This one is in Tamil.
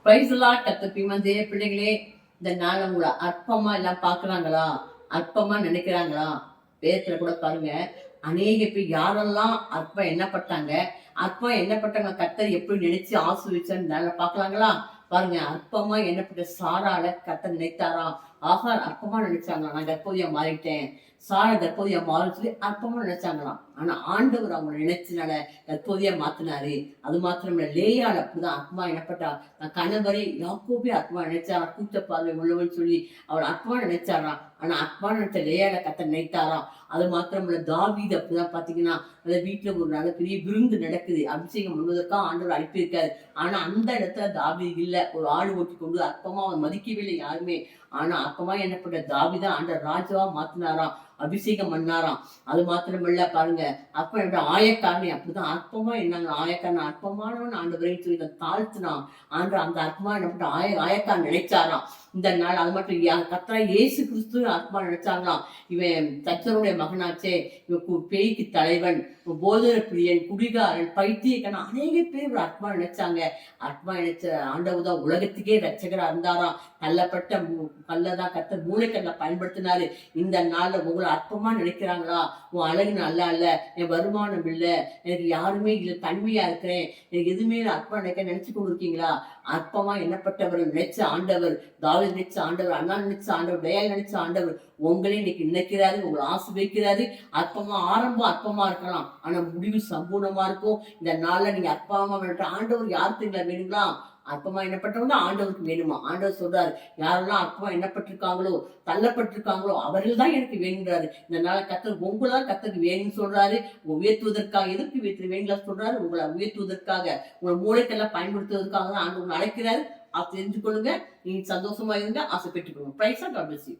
பிரைஸ் எல்லாம் கத்துப்பீமா தேவ பிள்ளைகளே. இந்த நாள் உங்களை அற்பமா எல்லாம் பாக்குறாங்களா? அற்பமா நினைக்கிறாங்களா? வேதத்துல கூட பாருங்க, அநேக பேர் யாரெல்லாம் அற்பம் எண்ணப்பட்டாங்க, அற்பம் எண்ணப்பட்டவங்க கர்த்தர் எப்படி நினைச்சு ஆசீர்வதிச்சான்னு நல்லா பாக்கலாங்களா? பாருங்க, அற்பமா எண்ணப்பட்ட சாரால கர்த்தர் நினைத்தாராம். ஆகார் அற்பமா நினைச்சாங்களாம், நான் கர்ப்பவதியா மாறிட்டேன், சாரா கர்ப்பவதியா மாறுன்னு சொல்லி அற்பமா நினைச்சாங்களாம். ஆனா ஆண்டவர் அவங்க நினைச்சனால கர்ப்பவதியா மாத்தினாரு. அது மாத்திரம் இல்ல, லேயாள் அப்படிதான் அற்பமா எண்ணப்பட்டா. கணவரை யாக்கோபே அற்பமா நினைச்சாரா, கூச்ச பார்வை உள்ளவன் சொல்லி அவள் அற்பமா நினைச்சாராம். ஆனா அற்பமா நினைச்ச லேயாள கர்த்தர் நினைத்தாராம். அது மாத்திரம் இல்ல, தாவீது அப்படிதான் பாத்தீங்கன்னா, அந்த வீட்டுல ஒரு நல்ல பெரிய விருந்து நடக்குது, அபிஷேகம் பண்ணுவதற்காக ஆண்டவர் அனுப்பியிருக்காரு. ஆனா அந்த இடத்துல தாவீது இல்ல, ஒரு ஆடு ஓட்டி கொண்டு அற்பமா அவன் மதிக்கவே இல்லை யாருமே. ஆனா அற்பமா எண்ணப்பட்ட தாவீதான் ஆண்டவர் ராஜாவா மாத்தினாராம், அபிஷேகம் பண்ணாராம். அது மாத்திரமல்ல பாருங்க, அப்ப என்னோட ஆயக்காரனை அப்படிதான் அற்பமா என்னாங்க, ஆயக்காரன் அற்பமானவன் ஆண்டவரையும் சொல்லி தாழ்த்தினான். ஆண்டவர் அந்த அற்பமா என்னப்பட்ட ஆயக்காரன் நினைச்சாராம். இந்த நாள் அது மட்டும் கர்த்தரா இயேசு கிறிஸ்து ஆத்மா நினைச்சாங்களாம். இவன் தச்சருடைய மகனாச்சே, இவன் பேய்க்கு தலைவன், போதன பிரியன், குடிகாரன், பைத்தியக்காரன், அநேக பேர் ஒரு ஆத்மா நினைச்சாங்க. ஆத்மா நினைச்ச ஆண்டவர் தான் உலகத்துக்கே ரட்சகரா இருந்தாராம். கல்லப்பட்ட கல்லதான் கர்த்தர் மூளைக்கல்ல பயன்படுத்தினாரு. இந்த நாள்ல உங்களை அற்பமா நினைக்கிறாங்களா? உன் அழகு நல்லா இல்ல, என் வருமானம் இல்ல, எனக்கு யாருமே இல்ல, தனிமையா இருக்கிறேன், எனக்கு எதுவுமே அற்பமா நினைச்சு கொண்டு இருக்கீங்களா? அற்பமா எண்ணப்பட்டவர் நினைச்ச ஆண்டவர், தாவீது நினைச்ச ஆண்டவர், அண்ணா நினைச்ச ஆண்டவர், தயாள் நினைச்ச ஆண்டவர் உங்களே இன்னைக்கு நினைக்கிறாரு, உங்களை ஆசீர்வதிக்கிறாரு. அற்பமா ஆரம்பம் அற்பமா இருக்கலாம், ஆனா முடிவு சம்பூர்ணமா இருக்கும். இந்த நாள்ல நீங்க அற்பமா ஆண்டவர் யாருக்கு வேணுங்களா? அற்பமா எண்ணப்பட்டவங்க ஆண்டவருக்கு வேணுமா? ஆண்டவர் சொல்றாரு, யாரெல்லாம் அற்பமா எண்ணப்பட்டிருக்காங்களோ, தள்ளப்பட்டிருக்காங்களோ அவர்கள் தான் எனக்கு வேணுங்கிறாரு. இந்த நாள கர்த்தர் உங்களா கர்த்தருக்கு வேணும்னு சொல்றாரு. உயர்த்துவதற்காக, எதற்கு வேணுங்களா சொல்றாரு? உங்களை உயர்த்துவதற்காக, உங்களை மூளைக்கெல்லாம் பயன்படுத்துவதற்காக தான் ஆண்டவர் உங்களை அழைக்கிறாரு. தெரிஞ்சு கொள்ளுங்க. நீ சந்தோஷமா இருங்க, ஆசை பெற்றுக்கொள்ளுங்க. Praise God bless you.